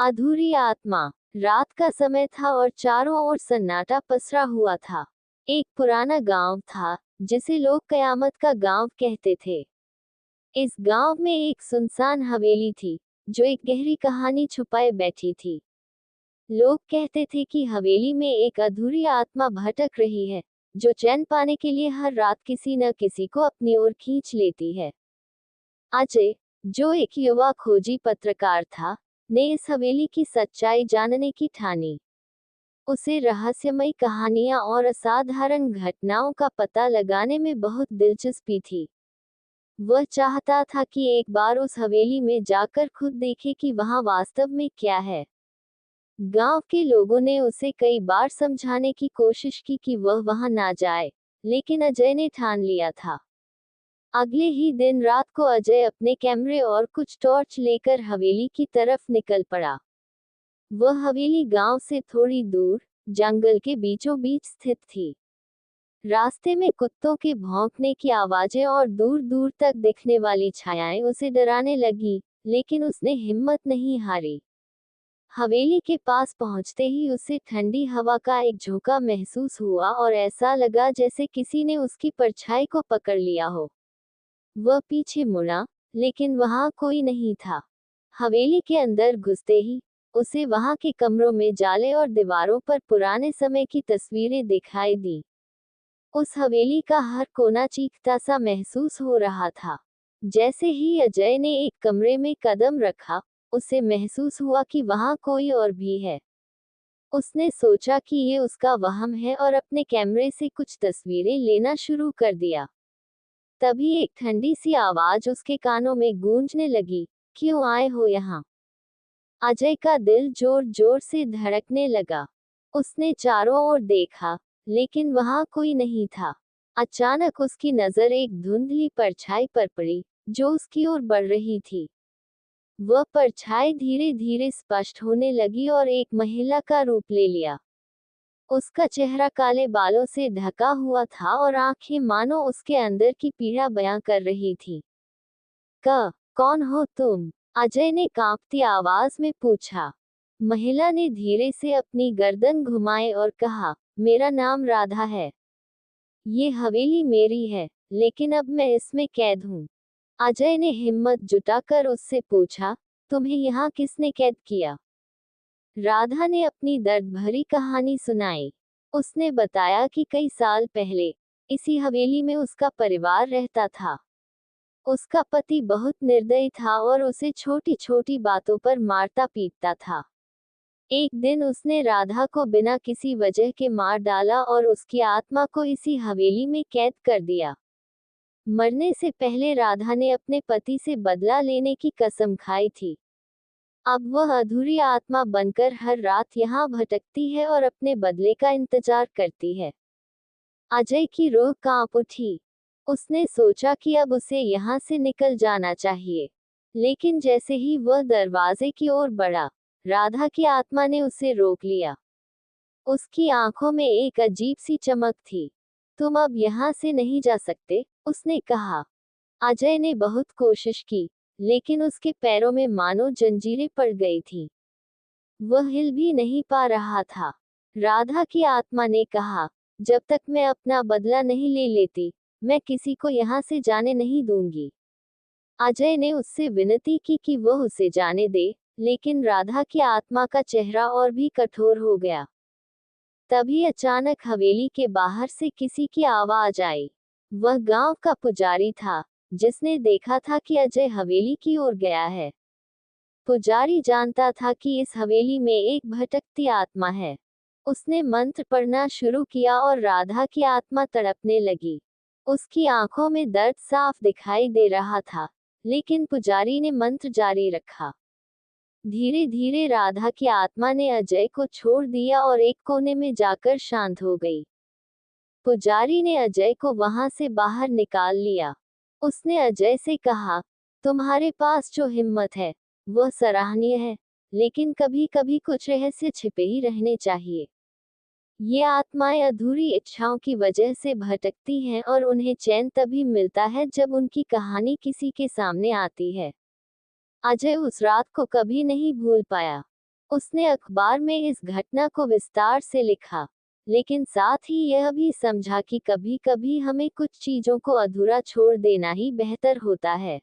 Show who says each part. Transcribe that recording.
Speaker 1: अधूरी आत्मा। रात का समय था और चारों ओर सन्नाटा पसरा हुआ था। एक पुराना गांव था जिसे लोग कयामत का गांव कहते थे। इस गांव में एक सुनसान हवेली थी जो एक गहरी कहानी छुपाए बैठी थी। लोग कहते थे कि हवेली में एक अधूरी आत्मा भटक रही है जो चैन पाने के लिए हर रात किसी न किसी को अपनी ओर खींच लेती है। अजय, जो एक युवा खोजी पत्रकार था, ने इस हवेली की सच्चाई जानने की ठानी। उसे रहस्यमयी कहानियां और असाधारण घटनाओं का पता लगाने में बहुत दिलचस्पी थी। वह चाहता था कि एक बार उस हवेली में जाकर खुद देखे कि वहां वास्तव में क्या है। गांव के लोगों ने उसे कई बार समझाने की कोशिश की कि वह वहां ना जाए, लेकिन अजय ने ठान लिया था। अगले ही दिन रात को अजय अपने कैमरे और कुछ टॉर्च लेकर हवेली की तरफ निकल पड़ा। वह हवेली गांव से थोड़ी दूर, जंगल के बीचों बीच स्थित थी। रास्ते में कुत्तों के भौंकने की आवाजें और दूर दूर तक दिखने वाली छायाएं उसे डराने लगी, लेकिन उसने हिम्मत नहीं हारी। हवेली के पास पहुंचते ही उसे ठंडी हवा का एक झोंका महसूस हुआ और ऐसा लगा जैसे किसी ने उसकी परछाई को पकड़ लिया हो। वह पीछे मुड़ा, लेकिन वहां कोई नहीं था। हवेली के अंदर घुसते ही उसे वहां के कमरों में जाले और दीवारों पर पुराने समय की तस्वीरें दिखाई दी। उस हवेली का हर कोना चीखता सा महसूस हो रहा था। जैसे ही अजय ने एक कमरे में कदम रखा, उसे महसूस हुआ कि वहां कोई और भी है। उसने सोचा कि ये उसका वहम है और अपने कैमरे से कुछ तस्वीरें लेना शुरू कर दिया। तभी एक ठंडी सी आवाज उसके कानों में गूंजने लगी, क्यों आए हो यहाँ? अजय का दिल जोर जोर से धड़कने लगा। उसने चारों ओर देखा, लेकिन वहां कोई नहीं था। अचानक उसकी नजर एक धुंधली परछाई पर पड़ी, जो उसकी ओर बढ़ रही थी। वह परछाई धीरे धीरे स्पष्ट होने लगी और एक महिला का रूप ले लिया। उसका चेहरा काले बालों से ढका हुआ था और आंखें मानो उसके अंदर की पीड़ा बयां कर रही थी। कौन हो तुम? अजय ने कांपती आवाज में पूछा। महिला ने धीरे से अपनी गर्दन घुमाई और कहा, मेरा नाम राधा है। ये हवेली मेरी है, लेकिन अब मैं इसमें कैद हूँ। अजय ने हिम्मत जुटाकर उससे पूछा, तुम्हें यहाँ किसने कैद किया? राधा ने अपनी दर्द भरी कहानी सुनाई। उसने बताया कि कई साल पहले इसी हवेली में उसका परिवार रहता था। उसका पति बहुत निर्दयी था और उसे छोटी छोटी बातों पर मारता पीटता था। एक दिन उसने राधा को बिना किसी वजह के मार डाला और उसकी आत्मा को इसी हवेली में कैद कर दिया। मरने से पहले राधा ने अपने पति से बदला लेने की कसम खाई थी। अब वह अधूरी आत्मा बनकर हर रात यहाँ भटकती है और अपने बदले का इंतजार करती है। अजय की रूह कांप उठी। उसने सोचा कि अब उसे यहाँ से निकल जाना चाहिए। लेकिन जैसे ही वह दरवाजे की ओर बढ़ा, राधा की आत्मा ने उसे रोक लिया। उसकी आंखों में एक अजीब सी चमक थी। तुम अब यहाँ से नहीं जा सकते, उसने कहा। अजय ने बहुत कोशिश की, लेकिन उसके पैरों में मानो जंजीरें पड़ गई थीं। वह हिल भी नहीं पा रहा था। राधा की आत्मा ने कहा, जब तक मैं अपना बदला नहीं ले लेती, मैं किसी को यहाँ से जाने नहीं दूंगी। अजय ने उससे विनती की कि वह उसे जाने दे, लेकिन राधा की आत्मा का चेहरा और भी कठोर हो गया। तभी अचानक हवेली के बाहर से किसी की आवाज आई। वह गांव का पुजारी था, जिसने देखा था कि अजय हवेली की ओर गया है। पुजारी जानता था कि इस हवेली में एक भटकती आत्मा है। उसने मंत्र पढ़ना शुरू किया और राधा की आत्मा तड़पने लगी। उसकी आंखों में दर्द साफ दिखाई दे रहा था, लेकिन पुजारी ने मंत्र जारी रखा। धीरे धीरे राधा की आत्मा ने अजय को छोड़ दिया और एक कोने में जाकर शांत हो गई। पुजारी ने अजय को वहां से बाहर निकाल लिया। उसने अजय से कहा, तुम्हारे पास जो हिम्मत है, वह सराहनीय है, लेकिन कभी कभी कुछ रहस्य छिपे ही रहने चाहिए। ये आत्माएं अधूरी इच्छाओं की वजह से भटकती हैं और उन्हें चैन तभी मिलता है जब उनकी कहानी किसी के सामने आती है। अजय उस रात को कभी नहीं भूल पाया। उसने अखबार में इस घटना को विस्तार से लिखा, लेकिन साथ ही यह भी समझा कि कभी-कभी हमें कुछ चीजों को अधूरा छोड़ देना ही बेहतर होता है।